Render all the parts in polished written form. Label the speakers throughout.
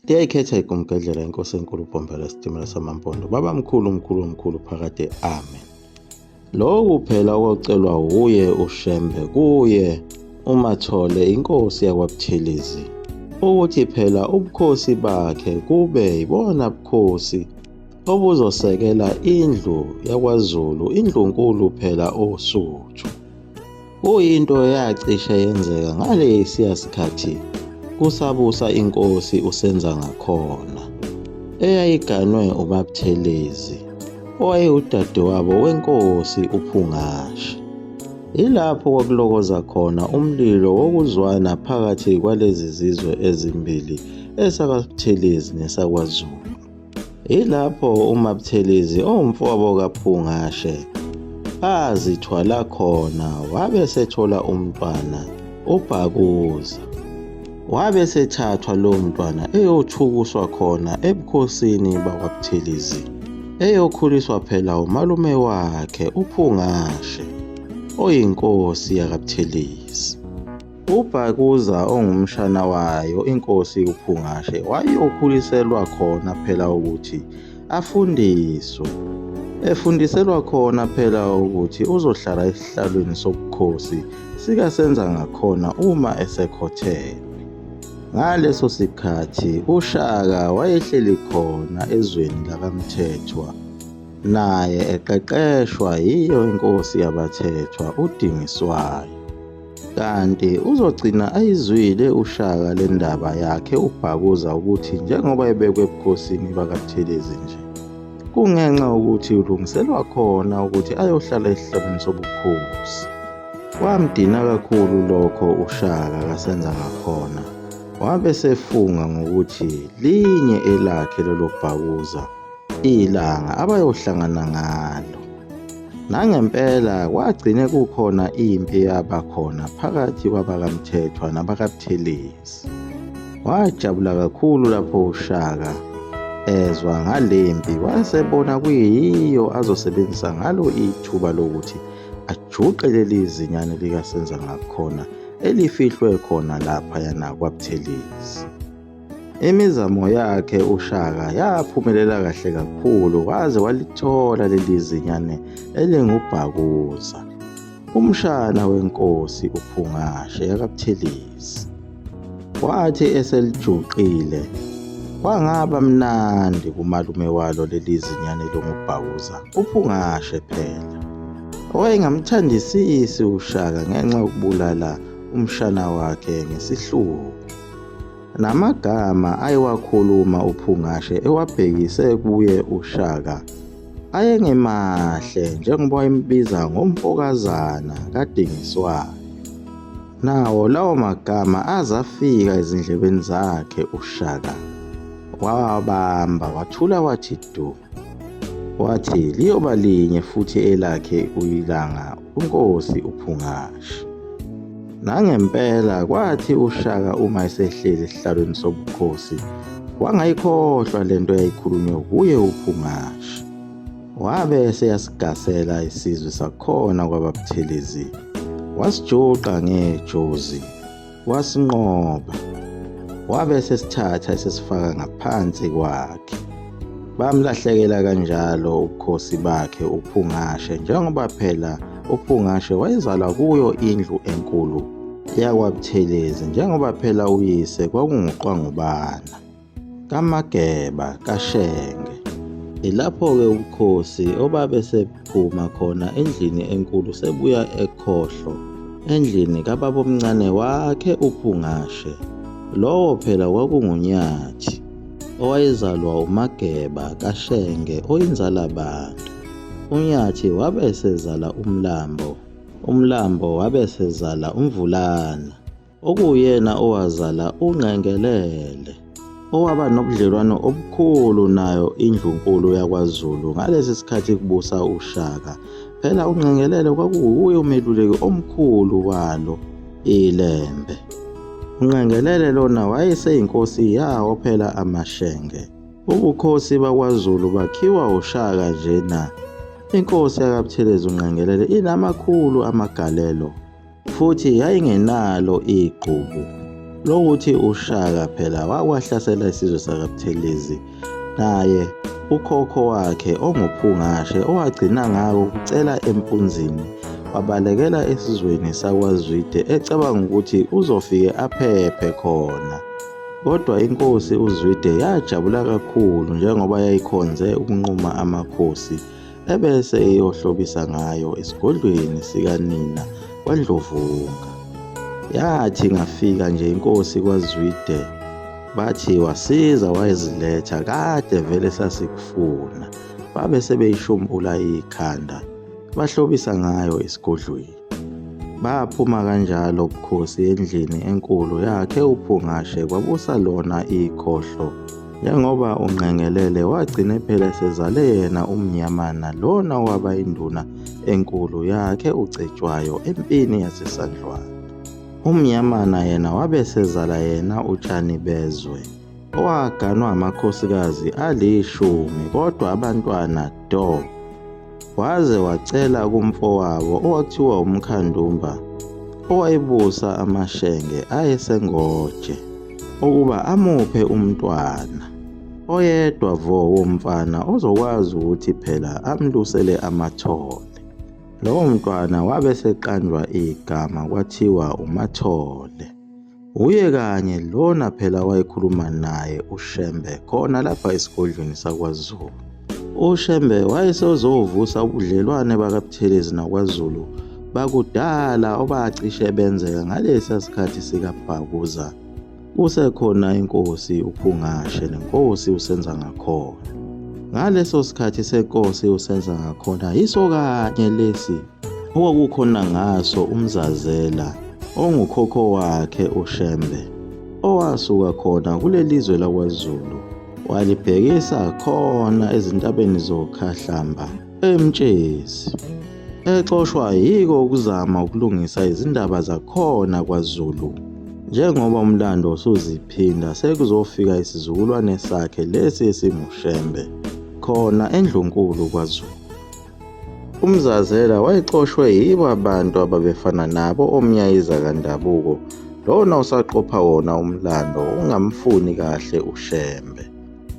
Speaker 1: Ndiyayikhetha igumgedlela inkosi enkulu ubhombela isitimela samampondo. Baba mkhulu phakade, amen. Lokhu phela okwakucelwa wuye Ushembe kuye uMathole inkosi yakwaButhelezi, ukuthi phela ubukhosi bakhe kube ibona bukhosi obuzosekela indlu yakwaZulu, indlunkulu phela oSuthu. Kuyinto yacishe yenzeka ngalesiya sikhathi kusabusa inkosi uSenzangakhona eyayiganwe uMabuthelezi owayewudadewabo wenkosi uPhungashe. Ilapho kwakulokoza khona umlilo wokuzwana phakathi kwalezi zizwe ezimbili, esakwaButhelezi nesakwaZulu. Ilapho uMabuthelezi owumfowabo kaPhungashe azithwala khona, wabe sethola umntwana uBhakuza. Wabe sethathwa lowo mntwana eyothukuswa khona ebukhosini bakwaButhelezi, eyokhuliswa phela umalume wakhe uPhungashe oyinkosi yakaButhelezi. uBhakuza ongumshana wayo inkosi uPhungashe wayokhuliselwa khona phela ukuthi afundiswe, efundiselwa khona phela ukuthi uzohlala esihlalweni sobukhosi sikaSenzangakhona uma esekhotheme. Ngaleso sikhathi uShaka wayehleli khona ezweni lakaMthethwa, naye eqeqeshwa yiyo inkosi yabaThethwa uDingiswayo. Kanti uzogcina ayizwile uShaka le ndaba yakhe uBhakuza ukuthi njengoba ebekwe ebukhosini bakaButhelezi nje, kungenxa ukuthi ulungiselwa khona ukuthi ayohlala esihlalweni sobukhosi. Kwamdina kakhulu lokho uShaka kaSenzangakhona, wabe sefunga ngokuthi linye elakhe lelo Bhakuza ilanga abayohlangana ngalo. Nangempela kwagcine kukhona impi yabakhona phakathi kwabakaMthethwa nabakaButhelezi. Wajabula kakhulu lapho uShaka ezwa ngalempi, wasebona kuyiyo azosebenzisa ngalo ithuba lokuthi ajuqe leli zinyane likaSenzangakhona elifihlwe khona laphayana kwaButhelezi. Imizamo yakhe uShaka yaphumelela kahle kakhulu, waze walithola leli zinyane elinguBhakuza, umshana wenkosi uPhungashe yakaButhelezi. Kwathi eselijuqile kwangaba mnandi kumalume walo leli zinyane longuBhakuza uPhungashe phela. Wayengamthandisisi uShaka ngenxa yokubulala umshana wakhe ngesihluku. Namagama ayewakhuluma uPhungashe ewabhekise kuye uShaka ayengemahle, njengoba wayembiza ngompokazana kaDingiswayo. Nawo lawo magama azafika ezindlebeni zakhe uShaka, wawabamba wathula wathi du, wathi liyoba linye futhi elakhe uyilanga unkosi uPhungashe. Nangempela kwathi uShaka uma esehleli esihlalweni sobukhosi wangayikhohlwa lento eyayikhulunywa kuye uPhungashe. Wabe seyasigasela isizwe sakhona kwabaButhelezi, wasijuqa ngejozi, wasinqoba, wabe sesithatha esesifaka ngaphansi kwakhe. Bamlahlekela kanjalo ubukhosi bakhe uPhungashe, njengoba phela uPhungashe wayezalwa kuyo indlu enkulu yakwaButhelezi, njengoba phela uyise kwakunguQwangubana kaMageba kaShenge. Ilapho-ke ubukhosi obabe sephuma khona endlini enkulu sebuya ekhohlo endlini kababa omncane wakhe uPhungashe, lowo phela kwakunguNyathi owayezalwa uMageba kaShenge oyinzala bantu. uNyathi wabe sezala uMlambo, uMlambo wabe sezala uMvulana, okuyena owazala uNgqengelele, owaba nobudlelwano obukhulu nayo indlunkulu yakwaZulu ngalesi sikhathi kubusa uShaka. Phela uNgqengelele kwakuwuye umeluleki omkhulu walo iLembe. uNgqengelele lona wayeseyinkosi yawo phela amaShenge. Ubukhosi bakwaZulu bakhiwa uShaka njena. Inkosi yakaButhelezi uNgqengelele inamakhulu amagalelo futhi yayingenalo igqubu lokuthi uShaka phela wakwahlasela isizwe sakaButhelezi, naye ukhokho wakhe onguphungashe owagcina ngako ukucela empunzini wabalekela esizweni sakwaZwide ecabanga ukuthi uzofike aphephe khona. Kodwa inkosi uZwide yajabula kakhulu njengoba yayikhonze ukunquma amakhosi ebese eyohlobisa ngayo esigodlweni sikanina kwaNdlovunga. Yathi ngafika nje inkosi kwaZwide bathi wasiza wayeziletha kade vele sasikufuna, babe sebeyishumbula ikhanda bahlobisa ngayo esigodlweni. Baphuma kanjalo ubukhosi endlini enkulu yakhe uphungashe kwabusa lona ikhohlo, njengoba uNgqengelele wagcine phela sezale yena umnyamana lona waba induna enkulu yakhe uCetshwayo empini yaseSandlwane. Umnyamana yena wabe sezala yena uTshani Bezwe, owaganwa amakhosikazi 10 kodwa abantwana do. Waze wacela kumfowabo owathiwa uMkhandumba owayebusa amashenge ayesengoje ukuba amuphe umntwana oyedwa vo womfana ozokwazi ukuthi phela amlusele amathole. Lowo mntwana wabe seqanjwa igama kwathiwa uMathole. Uye kanye lona phela wayekhuluma naye Ushembe khona lapha esigodlweni sakwaZulu. Ushembe wayesezovusa ubudlelwane bakaButhelezi nakwaZulu bakudala obacishe benzeka ngalesa sikhathi sikaBhakuza kusekhona inkosi uPhungashe nenkosi uSenzangakhona. Ngaleso sikhathi senkosi uSenzangakhona yiso kanye lesi okwakukhona ngaso uMzazela ongukhokho wakhe uShembe owasuka khona kulelizwe lakwaZulu walibhekisa khona ezintabeni zoKhahlamba eMtshezi, exoshwa yiko ukuzama ukulungisa izindaba zakhona kwaZulu. Njengoba umlando usuziphinda sekuzofika isizukulwane sakhe lesi esinguShembe khona eNdlunkulu kwaZulu. uMzazela wayecoshwe yibo abantu ababefana nabo omnyayiza kaNdabuko lona usaqopha wona umlando ungamfuni kahle uShembe.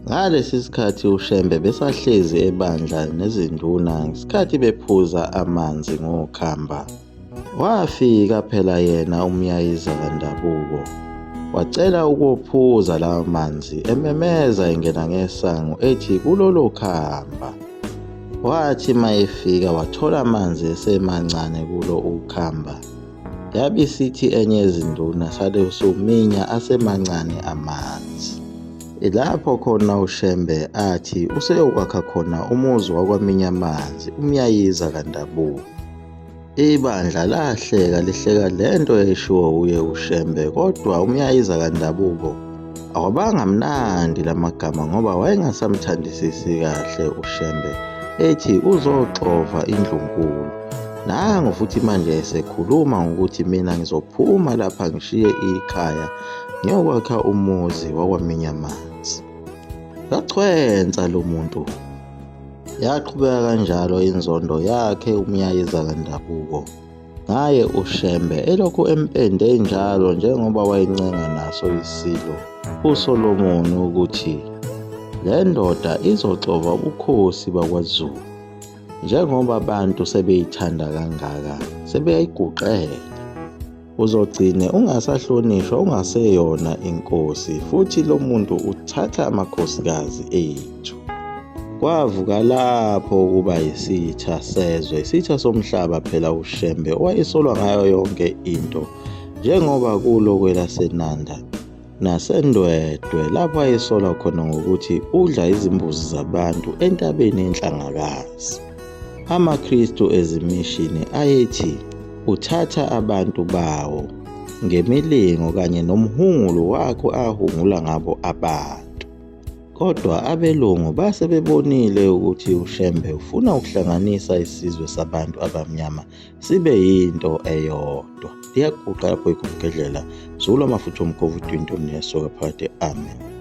Speaker 1: Ngalesi sikhathi uShembe besahlezi ebandla nezinduna ngesikhathi bephuza amanzi ngokhamba. Wafika phela yena umnyayiza kaNdabuko wacela ukuphuza lawo manzi ememeza engena ngesango ethi kulolo khamba. Wathi mayefika wathola amanzi esemancane kulo ukhamba. Yabisithi enye izinduna sale usuminya asemancane amanzi. Ilapho khona uShembe athi useyokwakha khona umuzi wakwaminya amanzi umnyayiza kaNdabuko. Ibandla lahleka lihleka lento eshiwo uye uShembe, kodwa umnyayiza kaNdabuko awabanga mnandi lamagama ngoba wayengasamthandisisi kahle uShembe, ethi uzoxova iNdlunkulu. Nangu futhi manje esekhuluma ngokuthi mina ngizophuma lapha ngishiye ikhaya ngiyokwakha umuzi wakwaminya amanzi. Yachwenza lo muntu. Yaqhubeka kanjalo inzondo yakhe umnyayiza kaNdabuko ngaye uShembe elokhu empende njalo njengoba wayencenga naso isilo uSolomoni ukuthi le ndoda izoxova ubukhosi bakwaZulu. Njengoba abantu sebeyithanda kangaka sebeyayiguqela, uzogcine ungasahlonishwa ungaseyona inkosi futhi lo muntu uthatha amakhosikazi ethu. Kwavuka lapho ukuba isitha sezwe, isitha somhlaba phela uShembe owayesolwa ngayo yonke into, njengoba kulo kwelaseNanda naseNdwedwe lapho ayesolwa khona ngokuthi udla izimbuzi zabantu entabeni enhlangakazi. AmaKristu ezimishini ayethi uthatha abantu bawo ngemilingo kanye nomhungulo wakho ahungula ngabo abantu. Kodwa abelungu base bebonile ukuthi uShembe ufuna ukuhlanganisa isizwe sabantu abamnyama sibe yinto eyodwa. Liyaguqa lapho ikhokhelela Zulu amafutha omkhovu 20 nesoka phakathi. Amen.